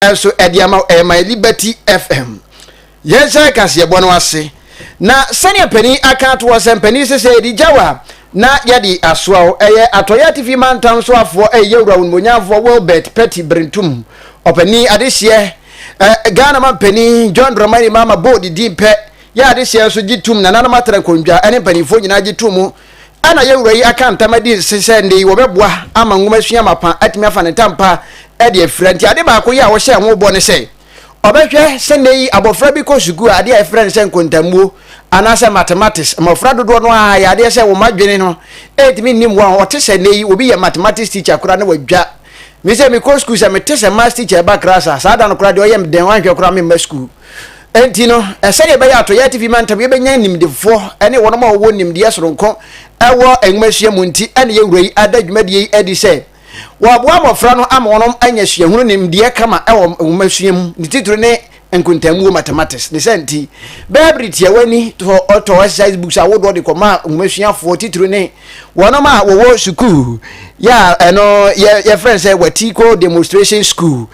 So Ediama my Liberty FM. Yes, I can see a bonwase. Na senior penny account was and penny say di jawa. Na yadi aswao atoya TV man town so for a year round munya for well bet petty brentum. Openi adishye Ghana man penny John Romani mama body deep pet. Ya this year so jitum na nana matra konja any penny for na jitumu. Ana yewura account amadi sesende wo beboa ama ngoma sua mapa atimi afa ne tampa e de friend ade ba ko ya wo hye ho bo ne se obehwe sende yi abofra bi ko sugu ade a friend se nkontamuo anase mathematics amofra dodo no a ya ade se wo madwene no etimi nim wo o te sende yi obi ya mathematics teacher kura na wadwa mi se mi ko school se mi te se math teacher ba krasa sada no kura de oyem den wanhwe kura mi ma school entino esere be ya to ya TV man tam ye benya nimdefo ene wono ma wo nimde soronko ewo enmahia munti ene ye wura yi adadwumade edi se wo aboa mofra no ama wono anya hunu nimde kama ewo enmahia mu ni tituru ne enkuntamu mathematics de senti bebriti awani to auto exercise books awodo de koma enmahia fo tituru ne wono ma wo school ya eno ye friend say watiko demonstration school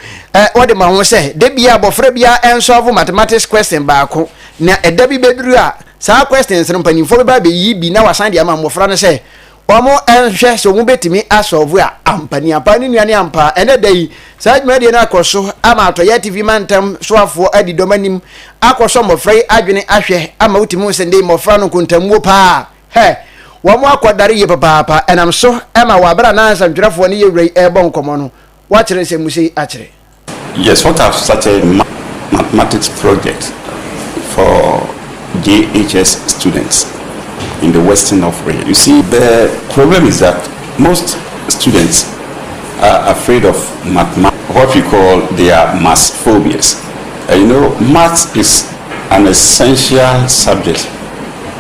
what the man say de bia abofra bia ensolve mathematics question baako na edabi beduru a sa questions no panimfo ba be yi bi na wasan de ama mofra no say omo enhwe so mu betimi asolve a ampani apani nuane ampa ene dai sa adwuma de na akoso ama atoya TV mantam so afo adi domanim akoso mofra adwene ahwe ama utimu sende mofra no kontamuo pa he wamo akwadare ye papa enam so ema wabra na ansantwerefo ne ye wrei ebon komo no wa kire se musi a kire. Yes, what I've started mathematics project for JHS students in the western of region. You see, the problem is that most students are afraid of mathematics, what we call their math phobias. You know, math is an essential subject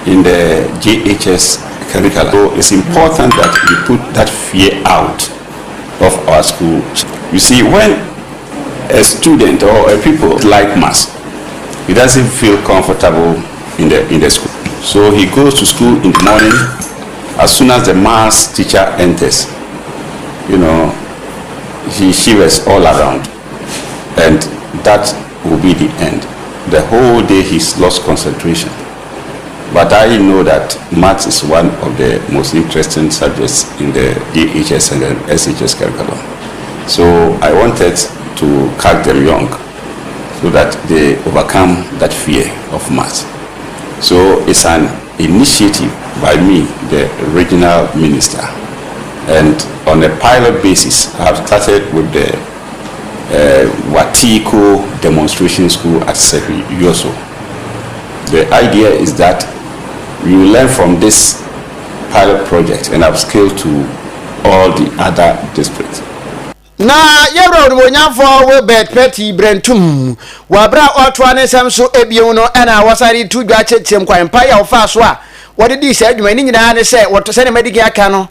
in the JHS curriculum. So it's important that we put that fear out of our school. You see, when a student or a people like math, he doesn't feel comfortable in the school. So he goes to school in the morning. As soon as the math teacher enters, you know, he shivers all around, and that will be the end. The whole day he's lost concentration. But I know that maths is one of the most interesting subjects in the DHS and the SHS curriculum. So I wanted to catch them young so that they overcome that fear of maths. So it's an initiative by me, the regional minister. And on a pilot basis, I have started with the Watiko demonstration school at Kayaso. The idea is that we will learn from this pilot project and upscale to all the other districts. Na yebro no nyafo we bet petty brentum wabra otwane samso ebien no ana wasari tudwa chechem kwa empire ofa so a wode di se adwuma ni nyina ne se woto se ne medigi aka no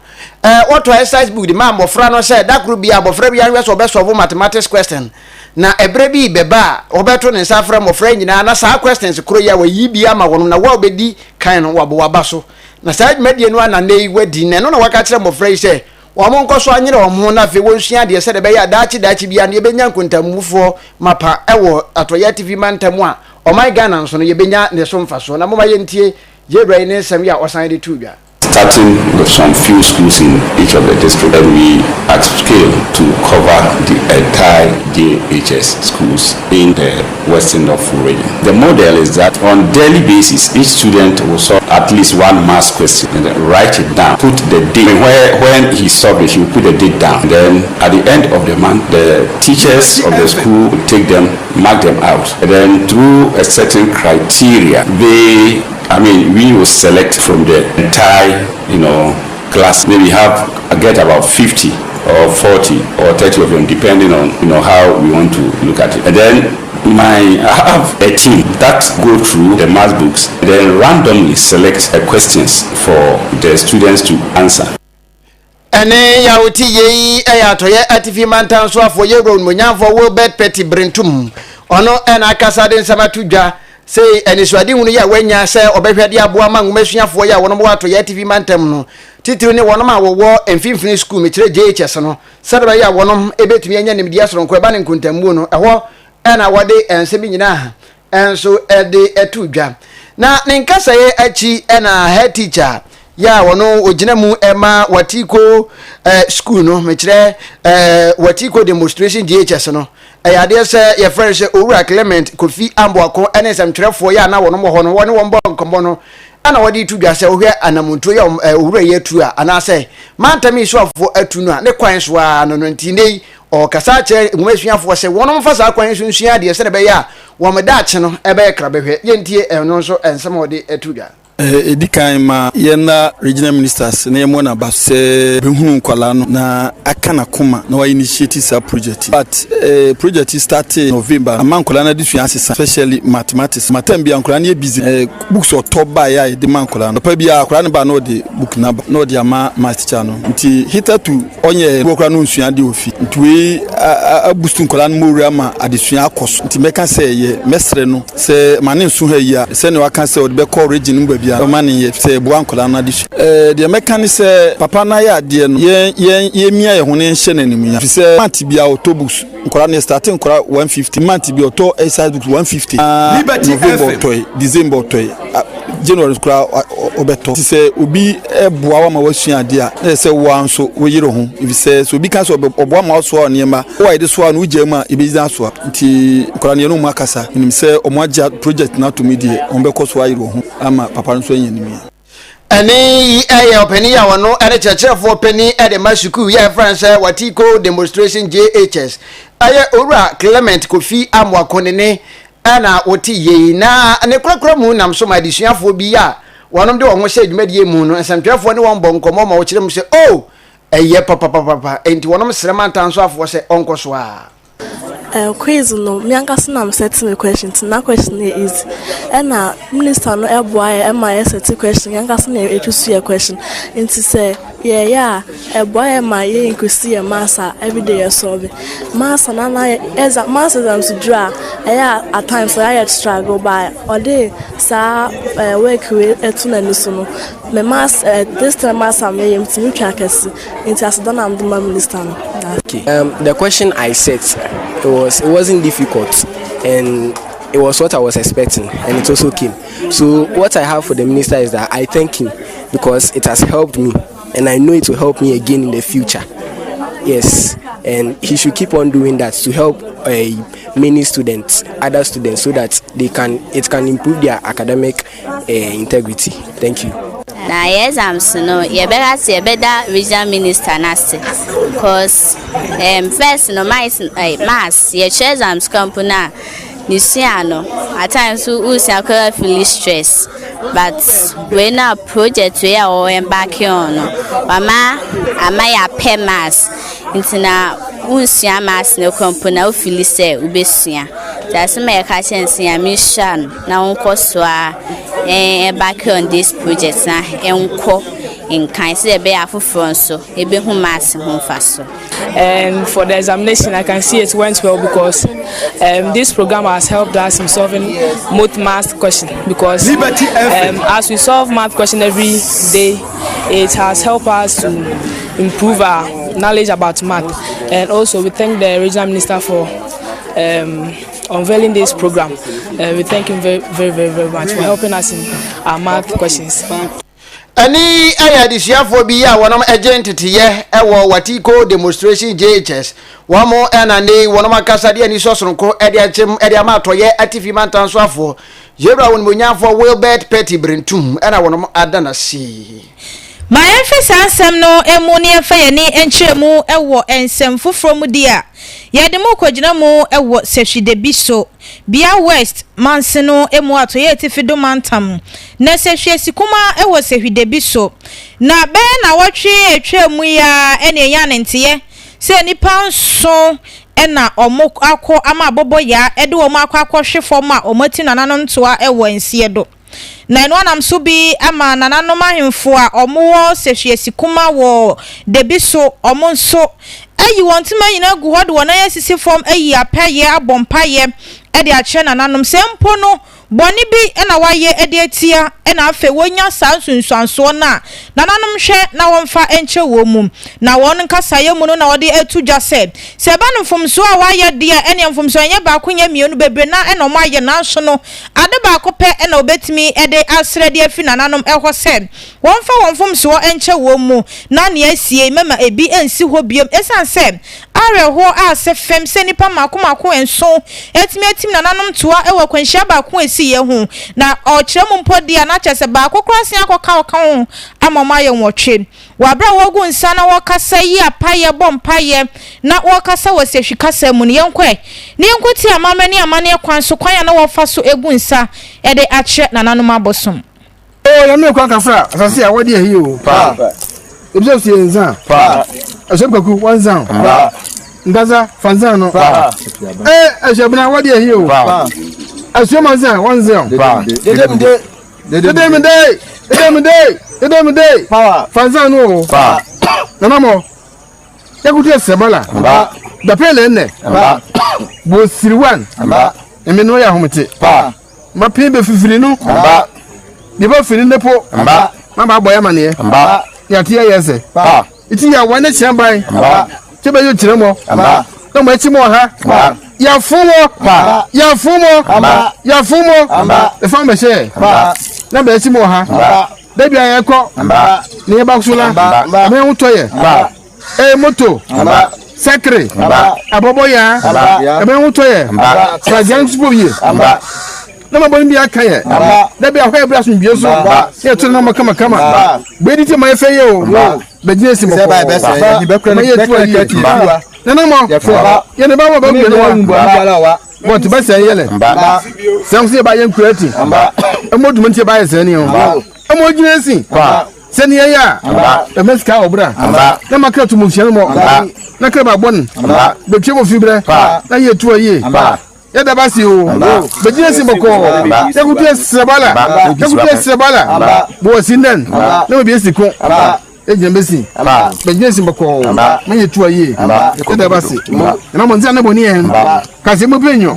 woto exercise book di ma mofra no se dakru bia mofra bia nwe so obesolve mathematics question na ebre bi beba obeto ne safra mofra nyina na sa questions kro ya wa yi bia ma wono na wa obedi kan no wabo wabaso na sa adwuma die no ana nei wadi ne no na waka kire mofra yi se wamo nkoso anyere omo na fe wonsua de se de be ya dachi bia ne benya nkontamufo mapa ewo atoya TV mantamu a o my Ghana nso no ye benya ne so mfaso na moma yentie Jebrai ne sam ya osan de tudwa. Starting with some few schools in each of the districts, and we upscale to cover the entire JHS schools in the western of region. The model is that on daily basis, each student will solve at least one math question and then write it down. Put the date. When he solved it, he will put the date down. Then at the end of the month, the teachers of the school will take them, mark them out. And then through a certain criteria, we will select from the entire, class. Maybe get about 50 or 40 or 30 of them, depending on, how we want to look at it. And then I have a team that go through the math books, and then randomly select questions for the students to answer. Ene ya uti ye ayato ye atifi mantan so afo ye ron munyamfo wo bet petty brentum ono ena kasa den sama tudwa say eniswade hunu ya wanya say obehwade aboa ma ngomasuafo ya wono wato ya TV mantem no titiri ne wono ma wo emfimfini school me kire JHS no sadaba ya wono ebetumi anya nimdi asoronko eba ne nkontambu no eho na wode ensebi nyina enso ede etudwa na ne nkasa ye achi na head teacher ya wono ogina mu ema watiko school no me kire watiko demonstration JHS no ayade se ye friend se owura Clement Kofi Amboako ene samtwerefo ya na wono mo ho no woni wombo nkombo no ana wadi tudwa se ohwe anamuntu ya owura ye tu a ana se mantami so afo atu no ne kwan so a no ntinde o kasa che ngumasuafo se wono mfasa kwan so nsua de se ne be ya wo medache no ebe krabehwe ye ntie no so ensem ode atudwa Edikan ma yena regional ministers na yemo na base behunu kwala no na akana kuma na wa initiate sa project but project started November amman kwala na disu asesa especially mathematics matambia kwala na busy books or top by ya de man kwala no pa bia kwala na ba no de book number no de ama math teacher no nti hita to onye kwala no nsua de ofi nti we abustu kwala no mori ama adesua akoso nti meka say ye mesre no se mane nsu ha ya se ne waka say o de be call region no o mani ye se buankola na dish the mechanic say papa na ya de no ye mia ye ho ne hye nanim ya se mati bia autobus nkola ne starting nkola 150 mati bia auto exercise book 150 November toy December toy January nkola obeto se obi eboa wa ma wasua ade a na se wo anso wo yire ho se so obi kan so oboa ma so ne ma wo ide so na uje ma ebiza so nti nkola ne no mu akasa nim se omoaja project na to media onbeko so ayire ho ama papa nso yenimi ani openi ya wono ene chechefo openi ede masuku ya France watiko demonstration JHS aye owura Clement Kofi Amboako ne ana woti ye na ne krakra mu nam so madisuafo bi ya wonom de wo ho hye dwumadie mu no ensantwefo ne won bonkomo ma wo kire mu se oh eye papa enti wonom srema ntanso afo se onkoso a quiz no mianga sunam setting a question na question is na minister no eboy my set question mianga sunam etusu a question into say yeah eboy my inkusi massa every day solve massa na as massa exams draw at times I had struggle by or day sa work with etuna nisono me mass this time massa me to trackers into as done am the minister. Okay. The question I set it wasn't difficult and it was what I was expecting and it also came. So what I have for the minister is that I thank him because it has helped me and I know it will help me again in the future. Yes, and he should keep on doing that to help many students, other students, so that it can improve their academic integrity. Thank you. Na exams no ye better say better regional minister nasty because first no mass ye exams company Nisiano at times who feel stress but when a project we are all embarking on mama amaya pay mass into na unsia mass no company feel say ubesia that's my chance ya mission na unko so back on this project na enko in kind say be afufron so ebe hu mass hu faso. And for the examination I can see it went well because this program has helped us in solving most math questions because as we solve math questions every day it has helped us to improve our knowledge about math. And also we thank the regional minister for unveiling this program. We thank him very much for helping us in our math questions. Ani ayadisiafo bi ya wonom agent ye ewo watiko demonstration JHS wamo enane wonom akasade ani sosonko ede achem ede amatoye atifi mantanso afo yebra won monyafo Wilbert Petty Brentum ena wonom adana si ma emfisa ansem no emu ne emfa ye ni enkyeremu ewo ensem foforo mu dia yede mu kogina mu ewo sehwide biso bia west manseno emu atoye atifido mantam na sehwe sikuma ewo sehwide biso na be na wotwe etwemu ya ene ya ntiye se nipa nso ena omo akọ ama bobo ya ede omo akọ hwefo ma omati nanano ntoa ewo ensie do na eno anam so bi ama nanano mahemfo a omo sehwe sikuma wo debiso omo nso ayi wontima nyina gu hodo wona yasisi form ayi apaye abompaye ede a che nananum sempo no boni bi na waye Adeakyea na afa wonya saa sunsuanso na nananom hwe na wonfa enche wo mum na won nkasa ye mu no na wode atudwa se ba no mfomso a waye de ene mfomso anye ba konya mienu bebre na eno maye na so no ade ba ko pe na obetimi ede asre de afi nananom ehwo se wonfa wonfomso enche wo mu na ne asie mema ebi ensi ho biom esan se areho a se fem se nipa makomako enso etimi nananom toa ewo kwanhia ba ko esi ye hu na ochire mu mpodi a na chese ba kokrosia akoka oka hu amama ye nwotwe wabra wogu nsa na wokasa yi apaye bompaye na wokasa wasehwikasa mu ne yenkoti amamani amane kwan so kwan na wofa so egu nsa ede ache nananom abosom ya me kwa kafra asase a wodi ahi o pa ebso si enza pa asebkaku wanzan pa ndaza fanzan no pa asebna wodi ahi o pa asyomanzan wanzan pa Edemde pa fanzan no pa nanamo yakuti sebala pa da pele ne pa bo siriwan pa emeno ya homete pa ma pembe fifiri no pa di ba fini nepo mba mama boya mane mba ya tie yese pa iti ya wane chiamban mba tebe yo kiremo mba no mo echi mo ha mba ya fumo pa ya fumo mba e fa mbe pa na be echi mo ha mba debi aye ko mba ni ba kusula mba me hutoye mba moto mba secret mba abobo ya mba me hutoye mba trajan supoye mba na maboni bi akaye da bi ahwe bra sun bieso ya to na makama kama be di ti ma efe ye o be ji esi mo se ba be se di be kra na na mo ye ne ba mo ba bi ne wa mo ti ba se yele se nsi ba ye nkurati e mo dum nti ba ye se ni o e mo ji esi se ni ya e meska obra na makra tu mo fian mo na kra ba bon be twe mo fibre na ye tu ye ya da basi o bejina simboko yakutu sebala bo sinden na bi esiko ejina besi bejina simboko na yetu aye ya da basi na mo ntia na boni en kasi mo penyo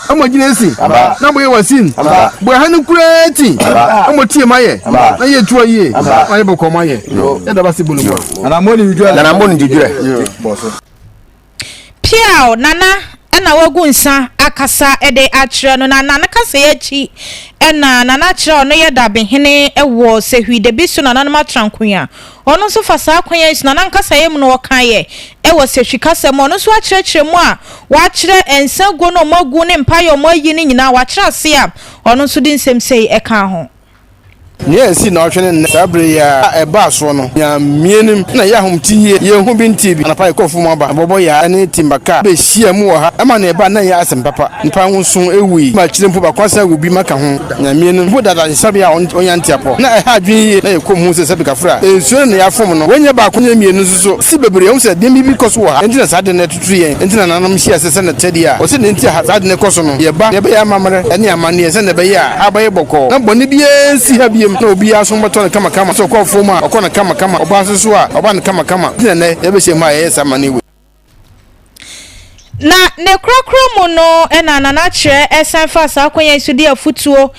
amo jina esi na bo ye wasin bo hanu kureti amo tie maye na yetu aye aye boko maye ya da basi bulu na mo ni jujure piao nana na wagu nsa akasa ede achire no na kasa yachi ena na chire no ye dabehene ewo sehwide bisu na nanma trankuya ono so fasa akwanya isu na nkasa yem no wokaye ewo sehwikasa mo no so achire mu a wa chire ensa go no magu ne mpayo mo yi ni nyina wa chire ase a ono so di nsem sei eka ho Yes, na ochene sabre ya eba so no ya mienim na ya homti ye hu binti bi na pa ko fu mo ba bobo ya ne timbaka be hia mu ha ama na eba na ya asem papa npa hunsun ewi ma kire mpo ba kwasa obi maka ho ya mienim hu dada sabe ya onya ntiapo na e ha adwen ye na ye ko mu se sabe kafra ensuo na ya fom no wonya ba ko nya mienu so si bebre hu se dem bi koso ha entina sade na tutu ye entina nanam hia se na tedi a o se ne ntia ha sade ne koso no ye ba ya mamare ene amane se ne be ya abaye boko na boni bi ensi ha bi no obi aso mbato kama so kwa foma okona kama oba so a oba ne kama ne yebese ma yesa maniwe na ne krokro mu no ena na kire esanfa sa kwanya isudi afutuo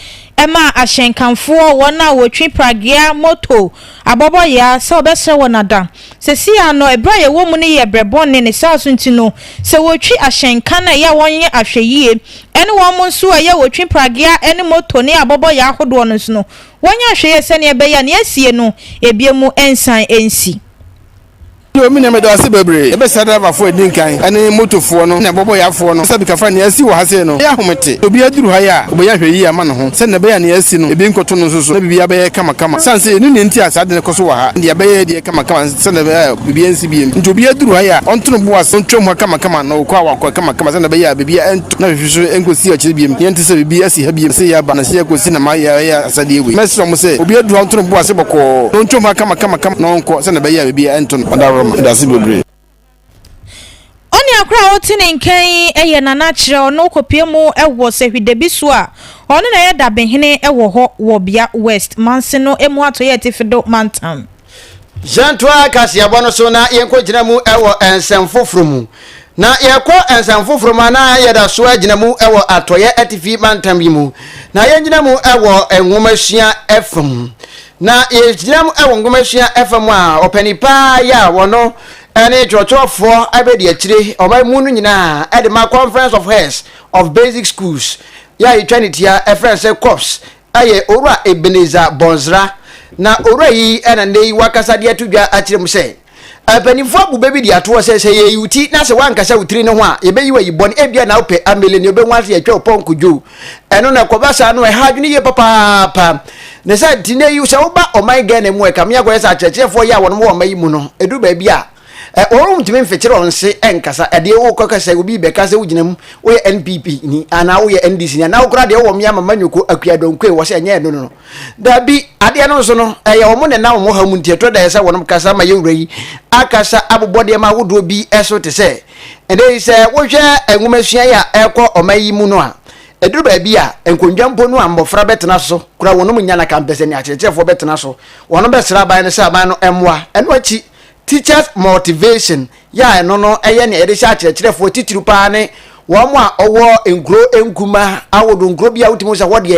ema ahyenkanfo wona wotwi pragea moto abobo ya se obese wonada se si ano ebra ye wo mu ne ye brebonne ne sa so ntino se wotwi ahyenkan na ya wonye ahweyie ene wo mu nso ye wotwi pragea ene moto ne abobo ya ahodo no nso no wonya ahweye se ne ebeya ne asie no ebiemu ensan ensi yo mi na me da se bebre e be sa driver fo edin kan ane motofo no na bobo ya fo no sabi kafa ne asi wo hase no ya homete obi aduru ha ya obo ya hwe yi ama no ho se ne be ya ne asi no ebi nkoto no so na bibi ya be kama sanse enu ne nti asade ne koso wo ha ndi ya be de kama se ne be bibi ensi bi nti obi aduru ha ya onto no bo aso ntwom ha kama na okwa wakwa kama se ne be ya bibi na hwehwe enkosi a kire bi ye nti se bibi asi ha bi se ya ba na se ekosi na ma ya asade ewe meso mo se obi aduru onto no bo ase boko ntwom ha kama na onko se ne be ya bibi ento no that's good. Oni akra otini nkan eye nana kire ono kopie mu ewo sehwide bisu a ono na ye dabehene ewo ho wo bia west manseno emu atoye tifido mantam Jantwa kasi abono so na yenko gina mu ewo ensem foforo mu na yɛkɔ ensamfo from ana yɛda so agina mu ɛwɔ atoyɛ atifi mantam bi mu na yɛgina mu ɛwɔ enwomasua FM na yɛgina mu ɛwɔ enwomasua FM a opanipa ya wono ɛne twɔtwɔfoɔ abɛdi akyire ɔman mu no nyinaa ɛde ma conference of heads of basic schools ya etwanitia efrɛn sɛ cops aye owura Ebeneza Bonzra na owura yi ɛna nei wakasa de atudwa akyire mu sɛ apanifo abu bebi di ato sɛ ye yuti na sɛ wankasa utiri ne ho a ye beyi wa yibon ebia na opɛ amele ne obe nwa se atwa oponko jo ɛno na kɔbasa no ɛha dwene ye papa ne sɛ tine yi sɛ woba oman ga na mu e kam ya kɔ sɛ akyerɛkyerɛfo ya wɔn mo oman yi mu no edu ba bia orum timi mfekyere on se enkasa ɛde wo kɔkasa obi bɛkasa wugyinam wo ye NPP ni ana wo ye NDC ni ana wo kora de wo me ama manyoko akuadonkwe wo sɛ nyɛ no da bi ade no so no ɛyɛ wo mo ne na wo ha mu ntiato da sɛ wɔnom kasa ma ye wura yi akasa abobode ma wodo bi eso te sɛ ende sɛ wo hwɛ enwomasua ya ɛkɔ omayi mu no a eduru ba bia enkondwampo no ambofra betena so kura wɔnom nya na kampese ni akyerɛkyerɛfo betena so wɔnom bɛsra ban ne sɛ aban no ɛmoa ɛno akyi teachers motivation ya no eye ne ede sha akyerɛkyerɛfo titiru pa ne wo mo a owo enkuro enkuma awodo nkuro bia wutimu sɛ wode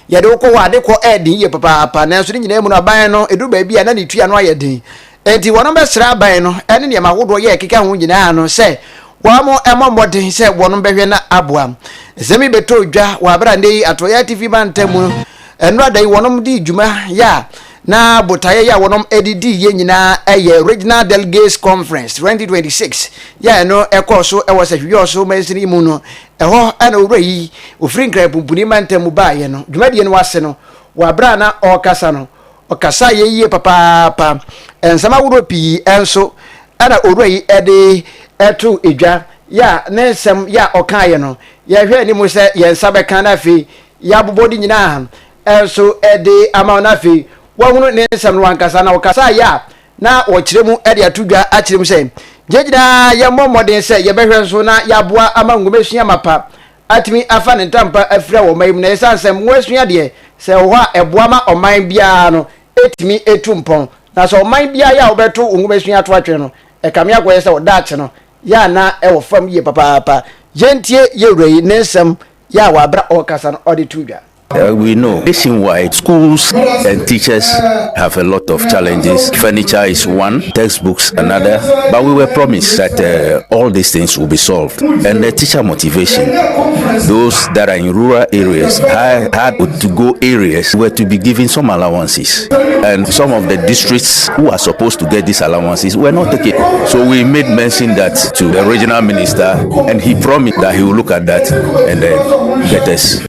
ye de ko wade ko edin ye papa na so ne nyina mu no aban no eduru ba bia na ne tua no ayedin enti wɔnom bɛsra aban no ene ne mawodo ye keka ho nyina no sɛ wamo emomodin sɛ wɔnom bɛhwɛ na aboa sɛmi beto dwa wa bra ndei atoya TV bantamu eno adai wɔnom di dwuma ya na botaye ya wonom edidi ye nyina eye regional delegates conference 2026 ya no ekoso ewo se hwe oso masiri mu no eho ana owura yi ofiri nkra pumpuni mantam ba ye no dwumadi no wase no wa bra na okasa no okasa ye papa ensama wuro pi enso ana owura yi ede etu edwa ya nensem ya okaye no ye hwe ni mu se ye nsabe kan na fi ya bobodi nyina enso ede ama na fi wahunu ne nsam no wankasa na wakasa ya na wɔkyerɛ ede atudwa akyerɛ mu sɛ gyegyina ye mmɔmɔden sɛ ye bɛhwɛ so na yaboa ama ngomesua mapa atimi afa ne ntampa afira wɔ mayim na yɛsan sɛ ngomesua de sɛ wo ha ɛboa ma ɔman bia no etimi etu mpɔn na sɛ ɔman bia ya wobɛto ngomesua to atwe no ɛkame akɔyɛ sɛ wɔdaakye no ya na ɛwɔ fam ye papa yentie ye wurɛyi ne nsam ya wabra ɔkasa no ɔde tudwa. We know nationwide schools and teachers have a lot of challenges. Furniture is one, textbooks another, but we were promised that all these things will be solved. And the teacher motivation, those that are in rural areas, hard to go areas, were to be given some allowances. And some of the districts who are supposed to get these allowances were not taking. So we made mention that to the regional minister, and he promised that he will look at that and then get us.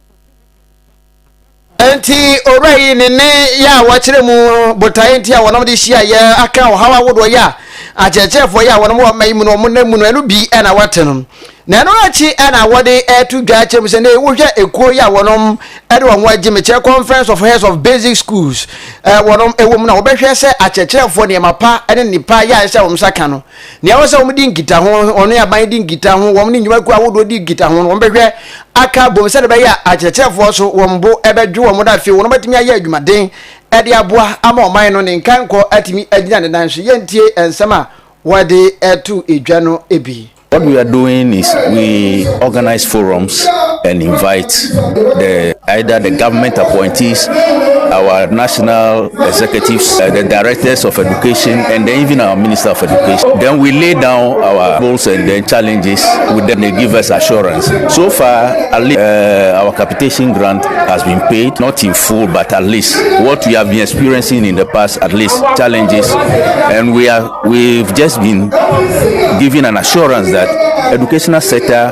Enti orai ne ya wakyere mu botaye ntia wonom de hia ya aka wo hawa wodo ya akyerɛkyerɛfo ya wonom wa mayi mu no mo namu no enu bi na watenom na eno achi na wode etu dwa kyem se ne wo hwɛ ekuo ya wonom ede wo agye mekyerɛ conference of heads of basic schools wonom ewom na wo bɛhwɛ sɛ akyerɛkyerɛfo ne mapa ene nipa ya sɛ wo msaka no ne ya wo sɛ wo di ngita ho ono ya ban di ngita ho wo ne nyuma ku awodo di ngita ho wo bɛhwɛ aka bom sɛ de bɛ ya akyerɛkyerɛfo so wo mbo ebɛdwe wo mo da fi wo no batimi aye adwumaden ede aboa ama ɔman no ne nkankɔ atimi agina ne nan so yentie ensama wade etu edwa no ebi. What we are doing is we organize forums and invite either the government appointees, our national executives, the directors of education, and then even our minister of education. Then we lay down our goals and then challenges with them. They give us assurance. So far, at least, our capitation grant has been paid, not in full, but at least what we have been experiencing in the past, at least challenges, and we've just been given an assurance that educational sector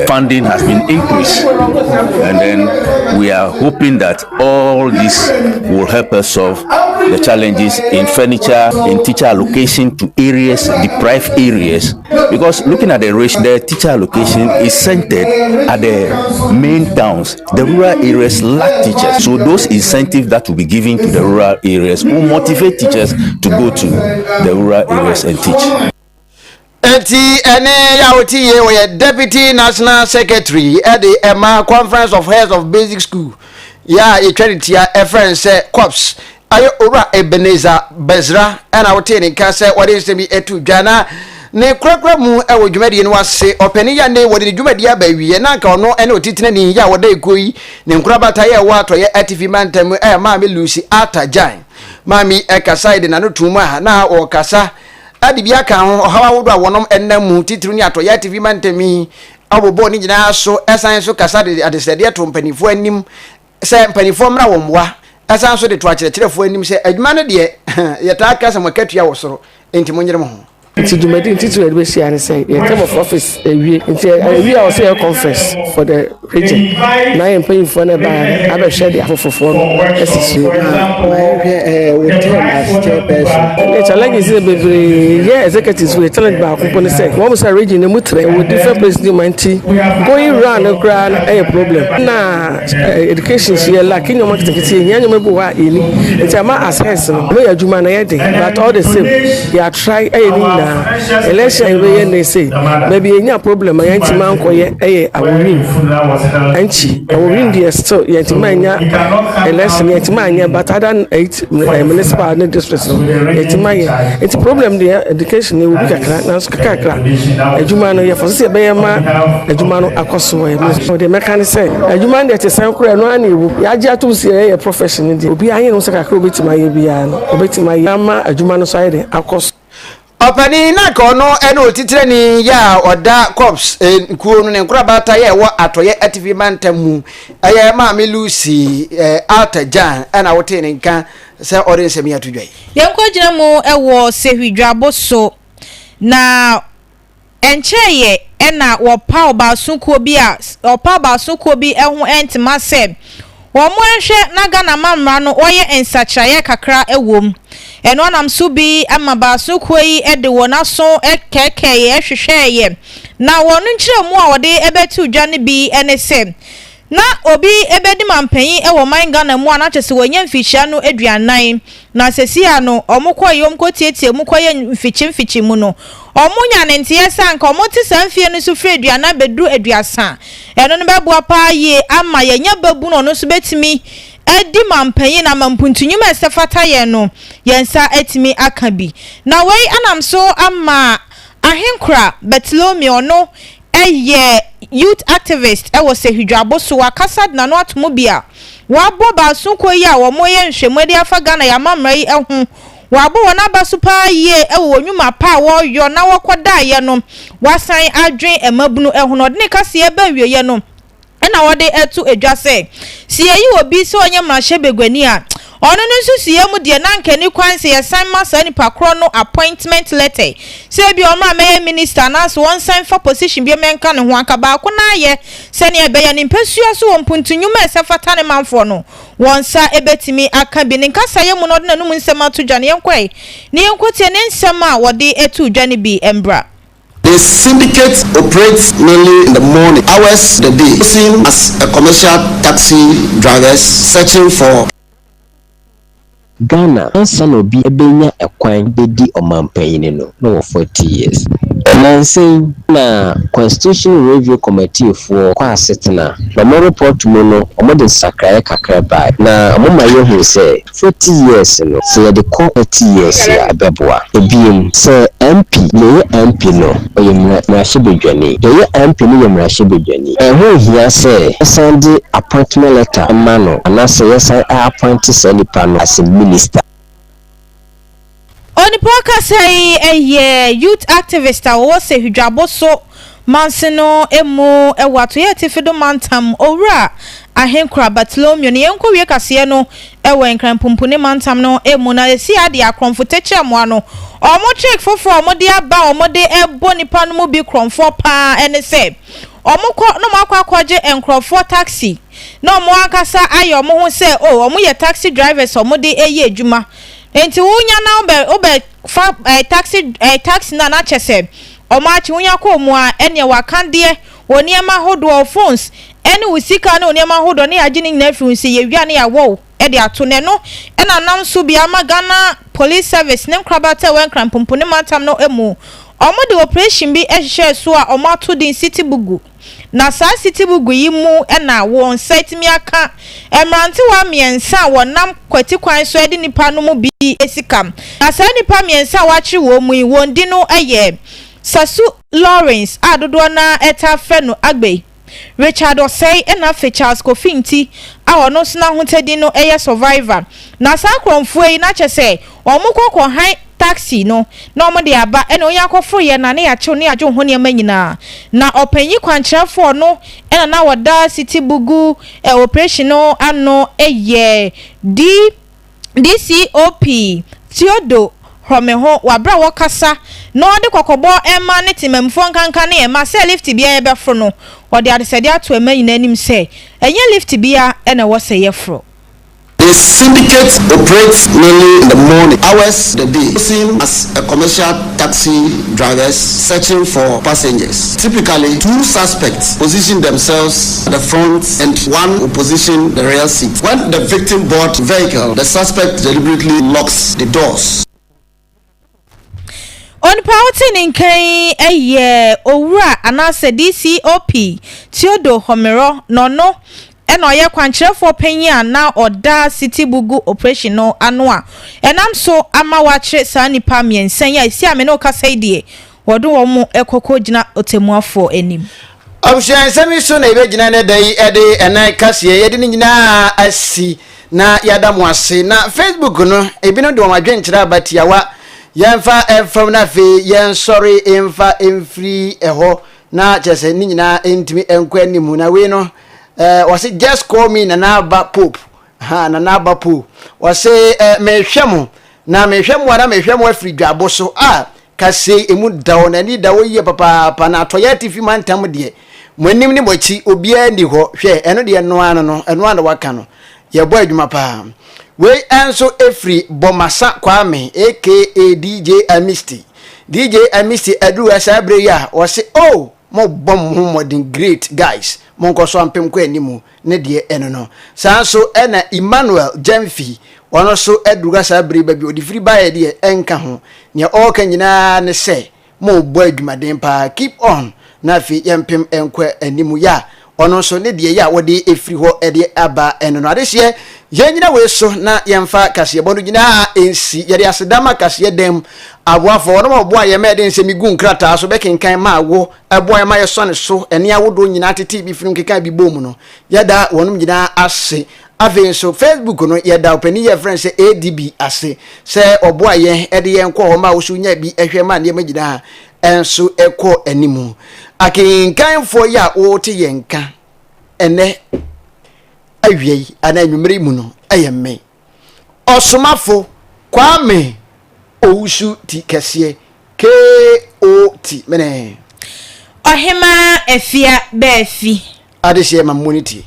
funding has been increased, and then we are hoping that all this will help us solve the challenges in furniture, in teacher allocation to areas, deprived areas, because looking at the ratio, the teacher allocation is centered at the main towns. The rural areas lack teachers, so those incentives that will be given to the rural areas will motivate teachers to go to the rural areas and teach. Eti ene ya otiye we deputy national secretary at the Emma conference of heads of basic school ya etwality ya reference corps ayo ora Ebeneza Bonzra ana wote ne ka se wode nsemi etu dwana ne krakra mu e wo dwumadi no wase opani ya ne wo de dwumadi abawie na nka ono ene otitine ni ya wo da ekoyi ne nkrabata ye wo atoye ATV mantam e ma me Lucy Atajan mami e kasa de na no tuma ha na o kasa ade bia ka ho hawa wodo awonom ennamu titru ni atoye ATV mantami abobo ni nyina so esan so kasa de adesede to mpanifo anim se mpanifo mra wo mwa esan so de to akyerɛkyerɛfo anim se adwuma no de ye ta kasa makatua wo soro enti monyere mo ho nti dwumadi nti to edbe share ne say the term of office ewie nti ewie I was say a conference for the region na yem pay for na ba aba share the afofofo no esisu we term as chairperson the challenge is be executives we challenge ba ko ne say one say region mu tre we different places manti going round the ground a problem na education here like in your market nyanya me bo wa eni nti ama assess no ya dwuma na ye dey but all the same you try any election we they say maybe any problem yanti man koye awin anchi awin dey still yanti manya election yanti manya but other 8 municipal districts yanti manya it's problem the education will be kakra na kakra adwuma no ye for say be ma adwuma no akoso the mechanic say adwuma dey te san kura no ana ewu ya ji atum say profession dey obi ayen no say kakra obetima ye bia no obetima ye ma adwuma no so aye akoso opani na ka ono ene otitire ni ya oda corps kuo no ne nkrabata ye wo atoye ATV mantamu aye ma me Lucy Atajan ana wote ne nka se orense mi atudwai yenko gina mu ewo sehwidwabo so na encheye ena wo pa obasunkuo bi a opa obasunkuo bi eho entima se wo mo ehwe na Ghana mamra no oye ensachaye kakra ewom eno anam so bi amabaso kwei ede wona so ekekeye ehwehweye na wonu nkire mu a wode ebetu dwane bi ene se na obi ebedi mampanyi ewo man Ghana mu anachese wanya mfichia no aduanan na sesi ano omokoyom kotietie mukoye mfichi mu no omunya ne ntie sanka omoti sanfie no so fre aduana bedu aduasa eno no beboa pa ye ama yenya babu no no so betimi edi mampanyi na mampuntunyum esefata ye no yensa etimi akabi na wei anam so ama ahenkra Betlomio no eye youth activist ewo sehwidwabo so wakasad na no atomobia wabo basunko yi a wo moye nhwemodi afa Ghana ya mamra yi ehu wabo wona basupa ye ewo nwuma pa wo yo na wokoda ye no wasan adwen emabunu ehu no de ne kase e ba wiye no ena wode etu edwase sie yi obi se onye mrahye begwani a ono no nso sie mu de na nkani kwanse ye san masa ni pakro no appointment letter se bi omra me minister na so one sign for position bi menka ne ho aka ba ko na ye se ne ebe ya ni mpasua so wompuntunyuma esefata ne manfo no wonsa ebetimi aka bi ne nkasa ye mu no de na num nsema atodwane yenkwai ne yenkotie ne nsema wode etu dwane bi embra. The syndicate operates mainly in the morning hours of the day, using as a commercial taxi drivers searching for Ghana ansa no bi ebenya ekwan bedi omampanyine no 40 years. Nancy na Constitutional Review Committee for Kwasetna. Na mo report mo no omode sakraye kakra ba. Na omoma yehu say 40 years no say the 40 years ya abeboa. Ebiem say MP no MP no oyemra mrashibedwane. Ye MP no yemrashibedwane. Ho hia say send appointment letter amano and say yes I appoint senipa no as a minister. Oni poka say youth activist a wo se hwidwabo so manseno emu ewato ye tifedo mantam owura ahenkra Betlomio ne yenko wie kase no ewo enkrampumpu ne mantam no emu na esi ade akromfo teche mo ano omo check fofo omo de aba omo de ebo nipa no mu bi kromfo pa ene se omo ko no makwaje enkrofo taxi no omo akasa ayo omo ho se omo ye taxi drivers omo de eye adwuma enti wunya na obe taxi na chese omachi wunya ko mu a ene wakande woni ema hodo phones ene usika na woni ema hodo ne agini na afiunsi ye wiane ya wo e de ato ne no ena nam so bia Ghana police service ne nkrabata wen krampompo ne matam no emu omo de operation bi ehye so a omo ato din city bugu na sa city bugu yi mu ena won site mi aka emrante wa miensa wonam kwati kwan so edi nipa no mu bi esikam na sa nipa miensa wa chi wo mu yi wondi no eye Sasu Lawrence adodo na eta fenu agbe Richard Osei ena fe Charles Kofinti a ono sna hotedi no eye survivor na sa kromfo yi na chese omukoko han taxi no na omo de aba ena oya akofo ye na ne ya chew ne ajo ho ne manyina na opanyi kwankyerefo no ena na wada city bugu operation no ano eye DCOP Tiodo Homeho wabra wakasa no de kokobo ema ne timemfo nkanka ne ema se lift bia ye befro no wode adesede ato ema nyina nim se enye lift bia ena wo se yefro. The syndicate operates mainly in the morning hours of the day, seen as a commercial taxi drivers searching for passengers. Typically, 2 suspects position themselves at the front and 1 will position the rear seat. When the victim boards the vehicle, the suspect deliberately locks the doors. On pouting in Kay a year owura anase DCOP Theodore Homero no and oya kwankyerɛ for penya na oda city bugu operation no anoa enam so ama wakyerɛ sa nipa miensen ya isi ame no kasa die wodo wo mu ekoko gina otemuafo anim Obshan sami so na ibe gina ne dai ede enai kase yede ni nyina asi na yada mu ase na Facebook no ebi no de wo adwenkyerɛ abatiawa yemfa from na fe yen sorry emfa emfri eho na chese ni nyina entimi enkwa nimu na we no wase just call me Nanaba Pope Nanaba Pope wase mehwemo na mehwemo wana mehwemo afri dwabo so kase emu dawo na ni dawo ye papa na atoya tifi mantam de monim ni mochi obia ndi ho hwe eno de no ano no eno anda waka no ye boy adwuma pa we enso efri bomasa kwame aka DJ Amisti adu asabre ya wase mo bom modern great guys monko so ampem ko animu ne de eno no sanso ena Emmanuel Jamfi ono so eduga sabre ba bi odifiri ba ye de enka ho ne o ka nyina ne se mo bo adwumaden pa keep on na fi yempem enko animu ya ono so ne de ya wode efiri ho ede aba eno no adehye ye nyina we so na yemfa kase bono nyina ensi ye de asedama kase dem aboafo ono mo boa ye mede nsemigu nkrata so bekenkan ma wo aboa ma ye so ne so ene awodo nyina tete bi firim keka bi bom no yeda wonum nyina ase aven so Facebook no yeda opani ye friend se ADB ase se oboa ye ede ye nko ho ma wo so nya bi ehwe ma ne magida enso eko animu akinkan fo ya o te yenka ene awie ana nwumre mu no ayemme osomafo kwame owusu ti kese KOT mene ohema efia befi adehye mamoniti